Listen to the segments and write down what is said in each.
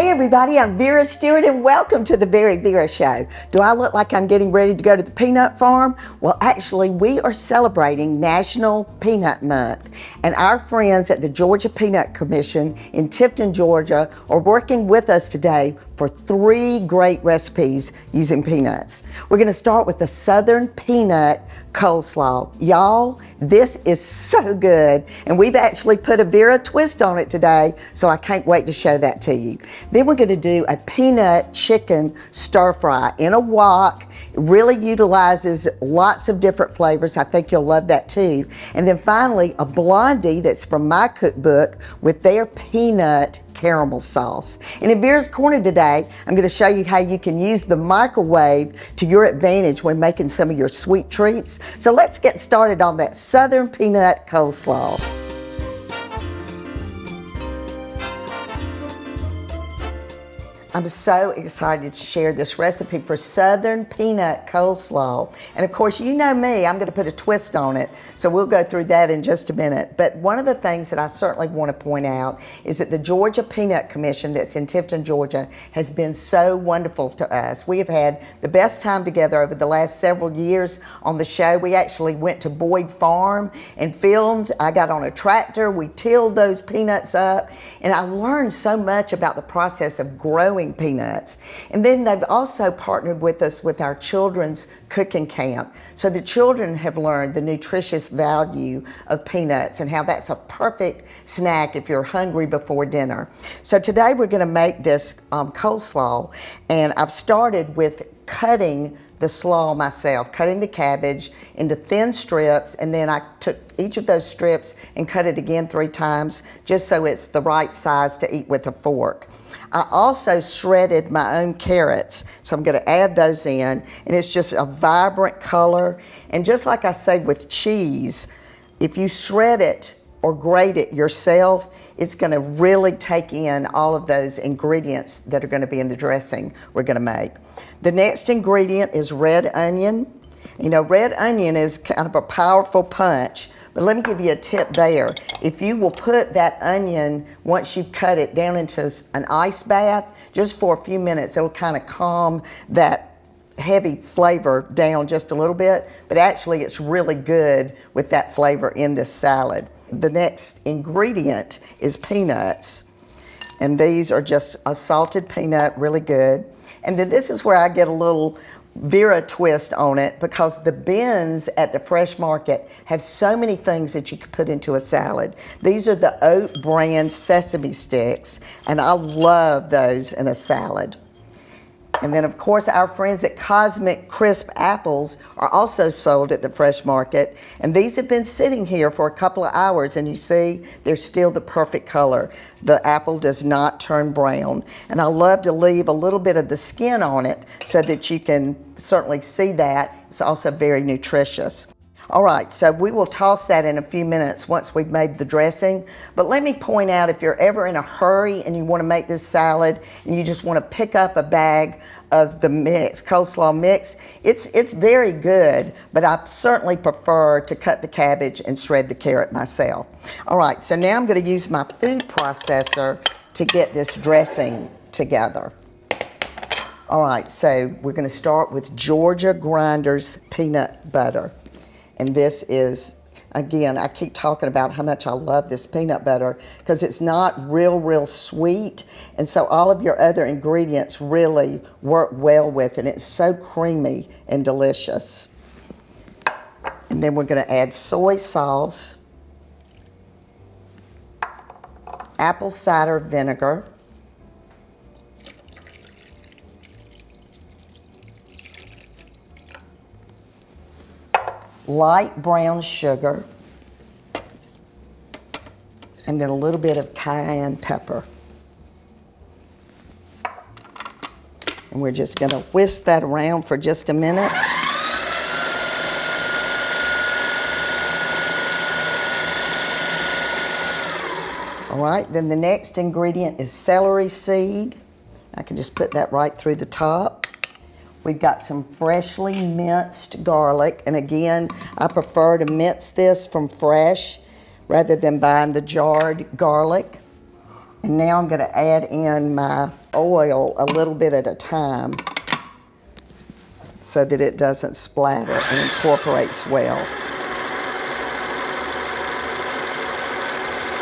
Hey everybody, I'm Vera Stewart and welcome to the VeryVera Show. Do I look like I'm getting ready to go to the peanut farm? Well, actually, we are celebrating National Peanut Month, and our friends at the Georgia Peanut Commission in Tifton, Georgia are working with us today for 3 great recipes using peanuts. We're going to start with the Southern Peanut Coleslaw. Y'all, this is so good, and we've actually put a Vera twist on it today, so I can't wait to show that to you. Then we're going to do a peanut chicken stir fry in a wok. It really utilizes lots of different flavors. I think you'll love that too. And then finally, a Blondie that's from my cookbook with their peanut caramel sauce. And in Vera's Corner today, I'm going to show you how you can use the microwave to your advantage when making some of your sweet treats. So let's get started on that Southern Peanut Coleslaw. I'm so excited to share this recipe for Southern Peanut Coleslaw. And of course, you know me, I'm going to put a twist on it, so we'll go through that in just a minute. But one of the things that I certainly want to point out is that the Georgia Peanut Commission that's in Tifton, Georgia has been so wonderful to us. We have had the best time together over the last several years on the show. We actually went to Boyd Farm and filmed. I got on a tractor, we tilled those peanuts up, and I learned so much about the process of growing peanuts. And then they've also partnered with us with our children's cooking camp. So the children have learned the nutritious value of peanuts and how that's a perfect snack if you're hungry before dinner. So today we're going to make this coleslaw, and I've started with cutting the slaw myself, cutting the cabbage into thin strips, and then I took each of those strips and cut it again 3 times just so it's the right size to eat with a fork. I also shredded my own carrots, so I'm going to add those in, and it's just a vibrant color. And just like I say with cheese, if you shred it or grate it yourself, it's going to really take in all of those ingredients that are going to be in the dressing we're going to make. The next ingredient is red onion. You know, red onion is kind of a powerful punch. But let me give you a tip there. If you will put that onion, once you've cut it, down into an ice bath, just for a few minutes, it'll kind of calm that heavy flavor down just a little bit, but actually it's really good with that flavor in this salad. The next ingredient is peanuts, and these are just a salted peanut, really good. And then this is where I get a little Vera twist on it, because the bins at the fresh market have so many things that you could put into a salad. These are the Oat brand sesame sticks, and I love those in a salad. And then of course our friends at Cosmic Crisp Apples are also sold at the fresh market, and these have been sitting here for a couple of hours, and you see they're still the perfect color. The apple does not turn brown, and I love to leave a little bit of the skin on it so that you can certainly see that. It's also very nutritious. All right, so we will toss that in a few minutes once we've made the dressing. But let me point out, if you're ever in a hurry and you want to make this salad and you just want to pick up a bag of the mix, coleslaw mix, it's very good, but I certainly prefer to cut the cabbage and shred the carrot myself. All right, so now I'm going to use my food processor to get this dressing together. All right, so we're going to start with Georgia Grinders peanut butter. And this is, again, I keep talking about how much I love this peanut butter because it's not real sweet. And so all of your other ingredients really work well with it. It's so creamy and delicious. And then we're going to add soy sauce, apple cider vinegar, light brown sugar, and then a little bit of cayenne pepper. And we're just going to whisk that around for just a minute. All right, then the next ingredient is celery seed. I can just put that right through the top. We've got some freshly minced garlic, and again, I prefer to mince this from fresh rather than buying the jarred garlic. And now I'm gonna add in my oil a little bit at a time so that it doesn't splatter and incorporates well.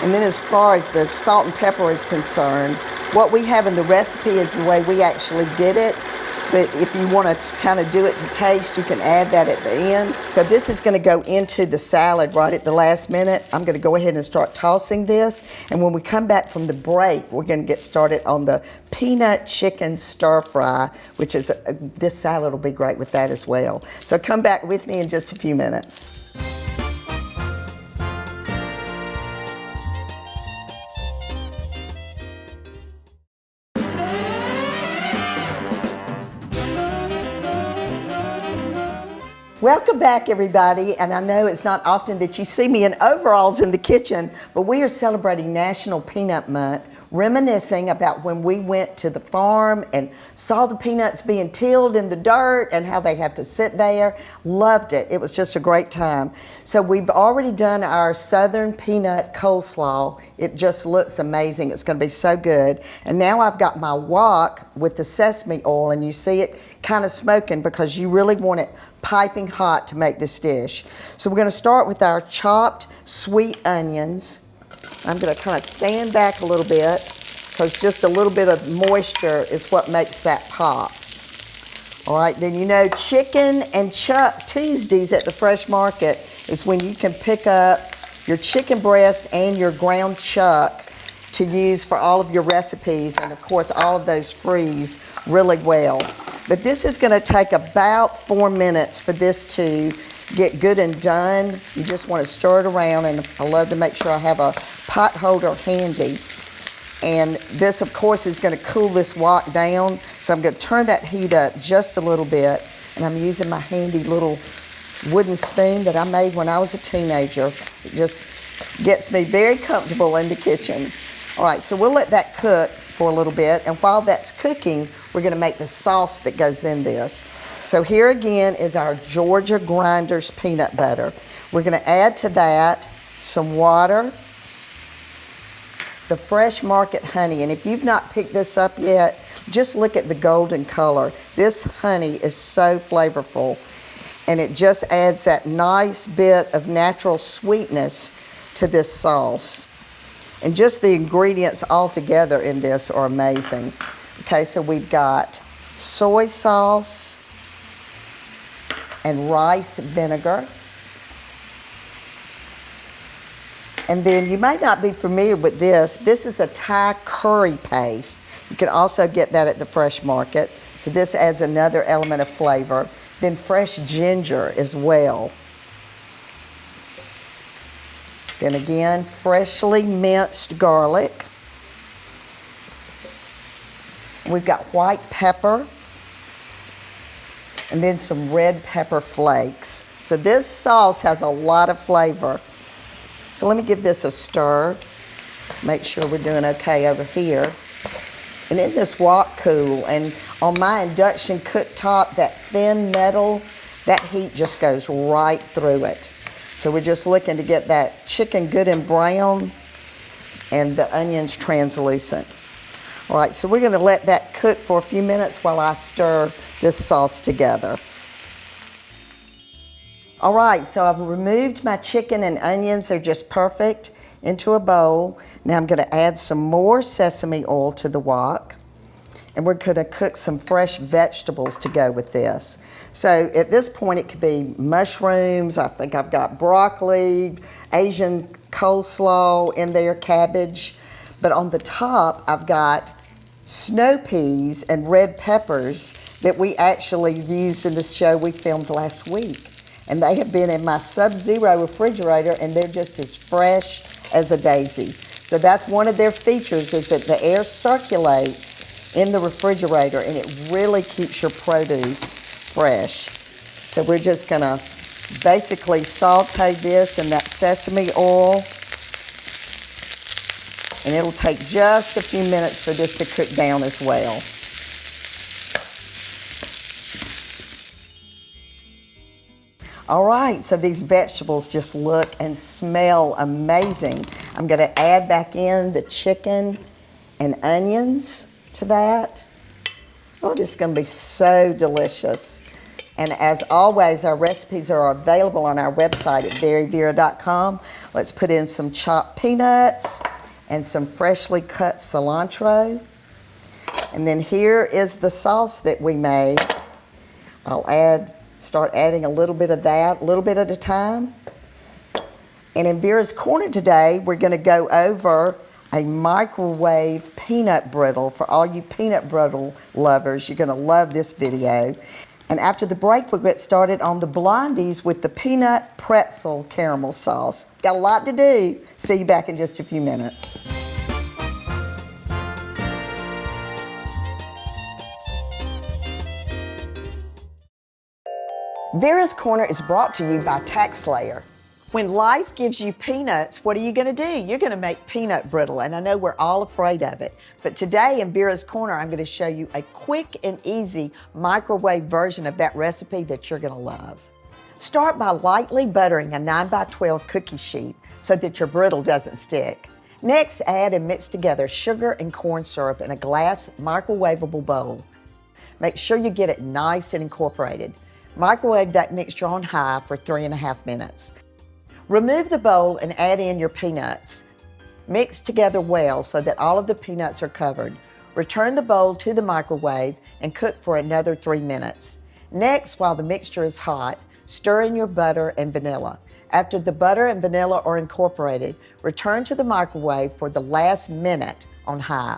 And then as far as the salt and pepper is concerned, what we have in the recipe is the way we actually did it. But if you want to kind of do it to taste, you can add that at the end. So this is going to go into the salad right at the last minute. I'm going to go ahead and start tossing this. And when we come back from the break, we're going to get started on the peanut chicken stir fry, which is, this salad will be great with that as well. So come back with me in just a few minutes. Welcome back, everybody, and I know it's not often that you see me in overalls in the kitchen, but we are celebrating National Peanut Month, reminiscing about when we went to the farm and saw the peanuts being tilled in the dirt and how they have to sit there. Loved it. It was just a great time. So we've already done our Southern peanut coleslaw. It just looks amazing. It's going to be so good. And now I've got my wok with the sesame oil, and you see it kind of smoking because you really want it piping hot to make this dish. So we're going to start with our chopped sweet onions. I'm going to kind of stand back a little bit because just a little bit of moisture is what makes that pop. All right, then you know Chicken and Chuck Tuesdays at the Fresh Market is when you can pick up your chicken breast and your ground chuck to use for all of your recipes, and of course all of those freeze really well. But this is going to take about 4 minutes for this to get good and done. You just want to stir it around, and I love to make sure I have a pot holder handy. And this, of course, is going to cool this wok down. So I'm going to turn that heat up just a little bit, and I'm using my handy little wooden spoon that I made when I was a teenager. It just gets me very comfortable in the kitchen. All right, so we'll let that cook for a little bit, and while that's cooking, we're going to make the sauce that goes in this. So here again is our Georgia Grinders peanut butter. We're going to add to that some water, the Fresh Market honey, and if you've not picked this up yet, just look at the golden color. This honey is so flavorful, and it just adds that nice bit of natural sweetness to this sauce. And just the ingredients all together in this are amazing. Okay, so we've got soy sauce and rice vinegar. And then you may not be familiar with this. This is a Thai curry paste. You can also get that at the Fresh Market. So this adds another element of flavor. Then fresh ginger as well. Then again, freshly minced garlic. We've got white pepper. And then some red pepper flakes. So this sauce has a lot of flavor. So let me give this a stir. Make sure we're doing okay over here. And in this wok cool, and on my induction cooktop, that thin metal, that heat just goes right through it. So we're just looking to get that chicken good and brown and the onions translucent. All right, so we're going to let that cook for a few minutes while I stir this sauce together. All right, so I've removed my chicken and onions. They're just perfect into a bowl. Now I'm going to add some more sesame oil to the wok. And we're going to cook some fresh vegetables to go with this. So at this point it could be mushrooms, I think I've got broccoli, Asian coleslaw in there, cabbage. But on the top I've got snow peas and red peppers that we actually used in the show we filmed last week. And they have been in my Sub-Zero refrigerator, and they're just as fresh as a daisy. So that's one of their features, is that the air circulates in the refrigerator, and it really keeps your produce fresh. So we're just gonna basically saute this in that sesame oil, and it'll take just a few minutes for this to cook down as well. All right, so these vegetables just look and smell amazing. I'm gonna add back in the chicken and onions to that. Oh, this is going to be so delicious. And as always, our recipes are available on our website at VeryVera.com. Let's put in some chopped peanuts and some freshly cut cilantro. And then here is the sauce that we made. I'll start adding a little bit of that, a little bit at a time. And in Vera's Corner today, we're going to go over a microwave peanut brittle. For all you peanut brittle lovers, you're going to love this video. And after the break, we'll get started on the Blondies with the Peanut-Pretzel caramel sauce. Got a lot to do. See you back in just a few minutes. Vera's Corner is brought to you by TaxSlayer. When life gives you peanuts, what are you going to do? You're going to make peanut brittle, and I know we're all afraid of it. But today in Vera's Corner, I'm going to show you a quick and easy microwave version of that recipe that you're going to love. Start by lightly buttering a 9x12 cookie sheet so that your brittle doesn't stick. Next, add and mix together sugar and corn syrup in a glass microwavable bowl. Make sure you get it nice and incorporated. Microwave that mixture on high for 3.5 minutes. Remove the bowl and add in your peanuts. Mix together well so that all of the peanuts are covered. Return the bowl to the microwave and cook for another 3 minutes. Next, while the mixture is hot, stir in your butter and vanilla. After the butter and vanilla are incorporated, return to the microwave for the last minute on high.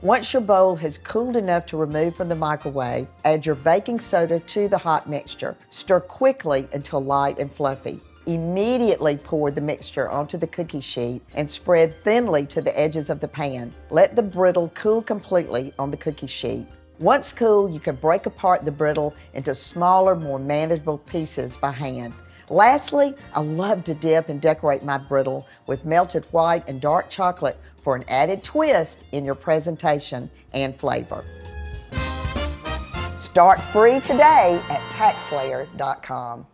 Once your bowl has cooled enough to remove from the microwave, add your baking soda to the hot mixture. Stir quickly until light and fluffy. Immediately pour the mixture onto the cookie sheet and spread thinly to the edges of the pan. Let the brittle cool completely on the cookie sheet. Once cool, you can break apart the brittle into smaller, more manageable pieces by hand. Lastly, I love to dip and decorate my brittle with melted white and dark chocolate for an added twist in your presentation and flavor. Start free today at TaxSlayer.com.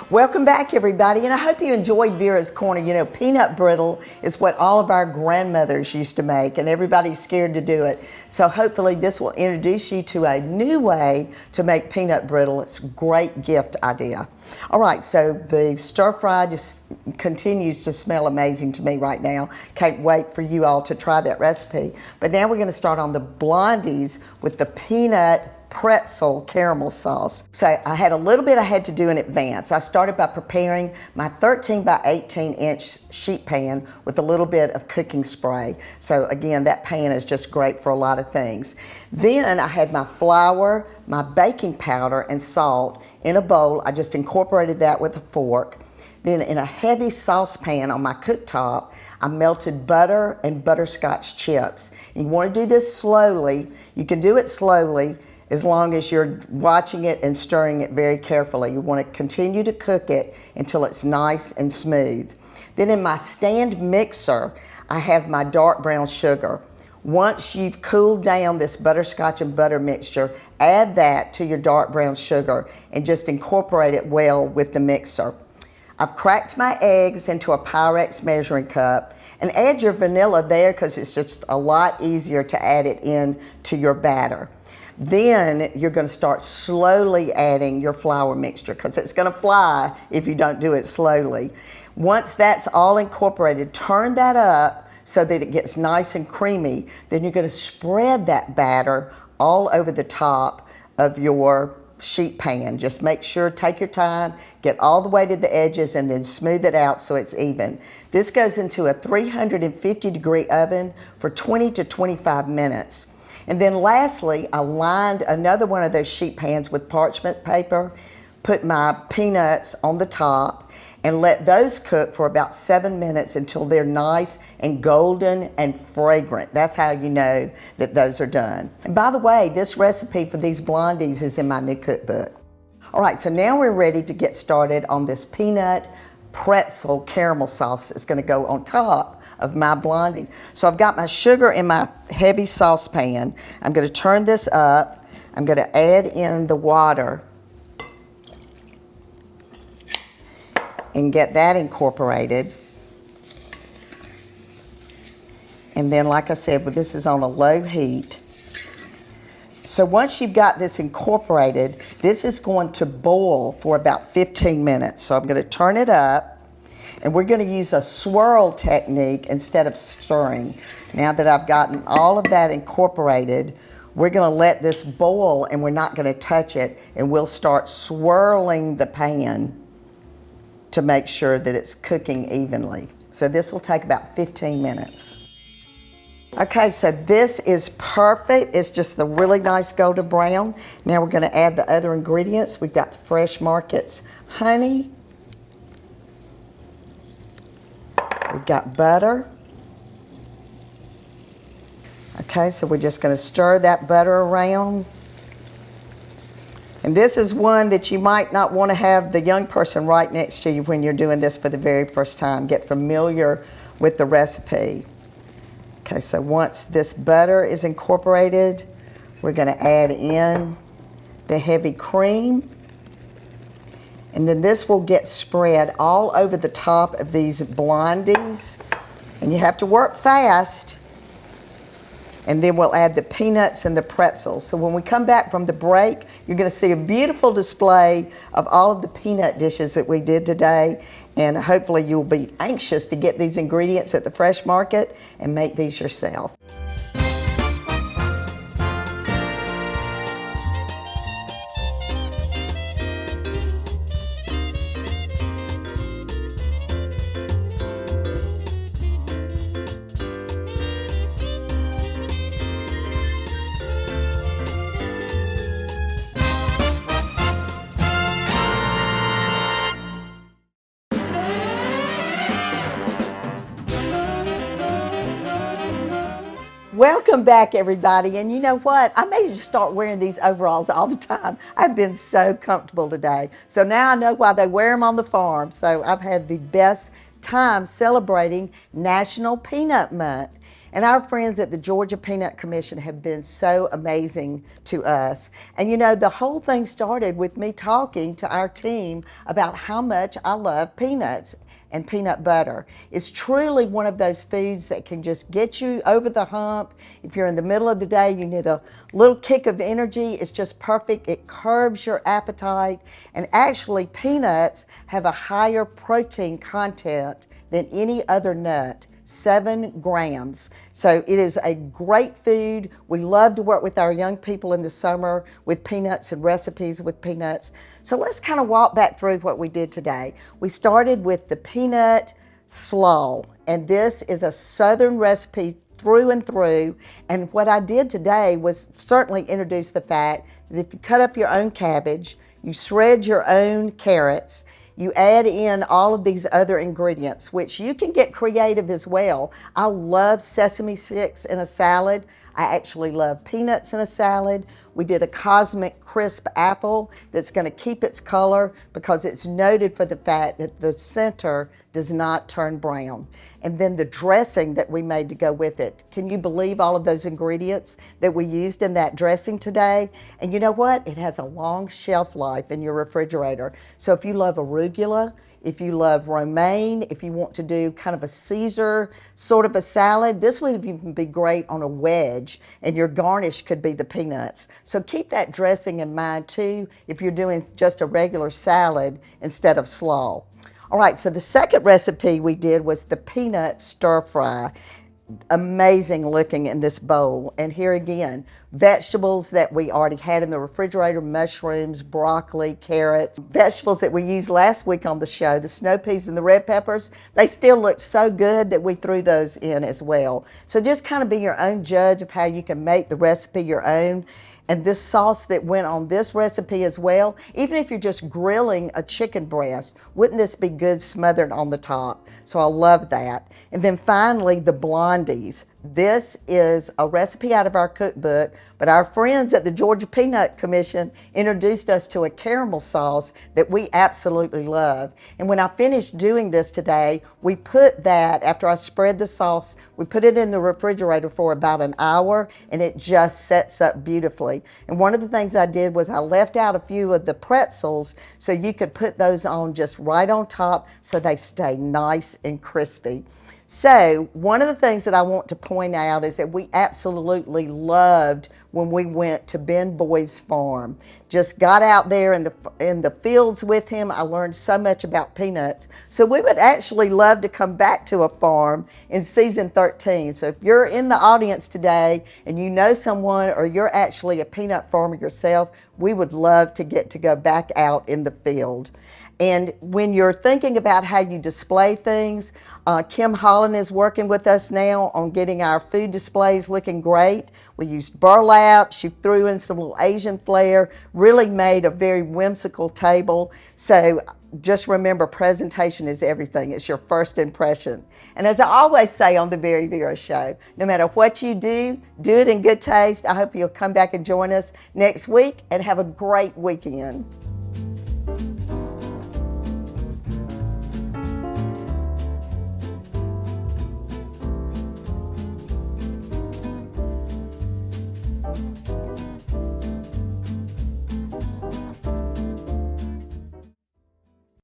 Welcome back, everybody, and I hope you enjoyed Vera's Corner. You know, peanut brittle is what all of our grandmothers used to make, and everybody's scared to do it. So hopefully this will introduce you to a new way to make peanut brittle. It's a great gift idea. All right, so the stir fry just continues to smell amazing to me right now. Can't wait for you all to try that recipe. But now we're going to start on the Blondies with the Peanut-Pretzel caramel sauce. So I had a little bit I had to do in advance. I started by preparing my 13 by 18 inch sheet pan with a little bit of cooking spray. So again, that pan is just great for a lot of things. Then I had my flour, my baking powder, and salt in a bowl. I just incorporated that with a fork. Then in a heavy saucepan on my cooktop, I melted butter and butterscotch chips. You want to do this slowly. You can do it slowly as long as you're watching it and stirring it very carefully. You want to continue to cook it until it's nice and smooth. Then in my stand mixer, I have my dark brown sugar. Once you've cooled down this butterscotch and butter mixture, add that to your dark brown sugar and just incorporate it well with the mixer. I've cracked my eggs into a Pyrex measuring cup, and add your vanilla there because it's just a lot easier to add it in to your batter. Then you're going to start slowly adding your flour mixture because it's going to fly if you don't do it slowly. Once that's all incorporated, turn that up so that it gets nice and creamy. Then you're going to spread that batter all over the top of your sheet pan. Just make sure, take your time, get all the way to the edges, and then smooth it out so it's even. This goes into a 350-degree oven for 20 to 25 minutes. And then lastly, I lined another one of those sheet pans with parchment paper, put my peanuts on the top, and let those cook for about 7 minutes until they're nice and golden and fragrant. That's how you know that those are done. And by the way, this recipe for these Blondies is in my new cookbook. All right, so now we're ready to get started on this Peanut-Pretzel caramel sauce that's gonna go on top of my Blondie. So I've got my sugar in my heavy saucepan. I'm gonna turn this up. I'm gonna add in the water. and get that incorporated. And then, like I said, this is on a low heat. So once you've got this incorporated, this is going to boil for about 15 minutes. So I'm going to turn it up, and we're going to use a swirl technique instead of stirring. Now that I've gotten all of that incorporated, we're going to let this boil, and we're not going to touch it, and we'll start swirling the pan to make sure that it's cooking evenly. So this will take about 15 minutes. Okay, so this is perfect. It's just the really nice golden brown. Now we're going to add the other ingredients. We've got the Fresh Market's honey. We've got butter. Okay, so we're just going to stir that butter around. And this is one that you might not want to have the young person right next to you when you're doing this for the very first time. Get familiar with the recipe. Okay, so once this butter is incorporated, we're going to add in the heavy cream. And then this will get spread all over the top of these Blondies. And you have to work fast. And then we'll add the peanuts and the pretzels. So when we come back from the break, you're going to see a beautiful display of all of the peanut dishes that we did today. And hopefully you'll be anxious to get these ingredients at the Fresh Market and make these yourself. Welcome back, everybody. And you know what? I may just start wearing these overalls all the time. I've been so comfortable today. So now I know why they wear them on the farm. So I've had the best time celebrating National Peanut Month. And our friends at the Georgia Peanut Commission have been so amazing to us. And you know, the whole thing started with me talking to our team about how much I love peanuts and peanut butter. It's truly one of those foods that can just get you over the hump. If you're in the middle of the day, you need a little kick of energy, it's just perfect. It curbs your appetite. And actually, peanuts have a higher protein content than any other nut. 7 grams. So it is a great food. We love to work with our young people in the summer with peanuts and recipes with peanuts. So let's kind of walk back through what we did today. We started with the Peanut-Slaw, and this is a Southern recipe through and through. And what I did today was certainly introduce the fact that if you cut up your own cabbage, you shred your own carrots, you add in all of these other ingredients, which you can get creative as well. I love sesame sticks in a salad. I actually love peanuts in a salad. We did a cosmic crisp apple that's going to keep its color because it's noted for the fact that the center does not turn brown. And then the dressing that we made to go with it. Can you believe all of those ingredients that we used in that dressing today? And you know what? It has a long shelf life in your refrigerator. So if you love arugula, if you love romaine, if you want to do kind of a Caesar sort of a salad, this would even be great on a wedge, and your garnish could be the peanuts. So keep that dressing in mind too if you're doing just a regular salad instead of slaw. All right, so the second recipe we did was the peanut stir fry. Amazing looking in this bowl. And here again, vegetables that we already had in the refrigerator, mushrooms, broccoli, carrots, vegetables that we used last week on the show, the snow peas and the red peppers, they still look so good that we threw those in as well. So just kind of be your own judge of how you can make the recipe your own. And this sauce that went on this recipe as well, even if you're just grilling a chicken breast, wouldn't this be good smothered on the top? So I love that. And then finally, the Blondies. This is a recipe out of our cookbook, but our friends at the Georgia Peanut Commission introduced us to a caramel sauce that we absolutely love. And when I finished doing this today, we put that, after I spread the sauce, we put it in the refrigerator for about an hour, and it just sets up beautifully. And one of the things I did was I left out a few of the pretzels so you could put those on just right on top so they stay nice and crispy. So one of the things that I want to point out is that we absolutely loved when we went to Ben Boyd's farm. Just got out there in the fields with him. I learned so much about peanuts. So we would actually love to come back to a farm in season 13. So if you're in the audience today and you know someone or you're actually a peanut farmer yourself, we would love to get to go back out in the field. And when you're thinking about how you display things, Kim Holland is working with us now on getting our food displays looking great. We used burlap, she threw in some little Asian flair, really made a very whimsical table. So just remember, presentation is everything. It's your first impression. And as I always say on the VeryVera show, no matter what you do it in good taste. I hope you'll come back and join us next week and have a great weekend.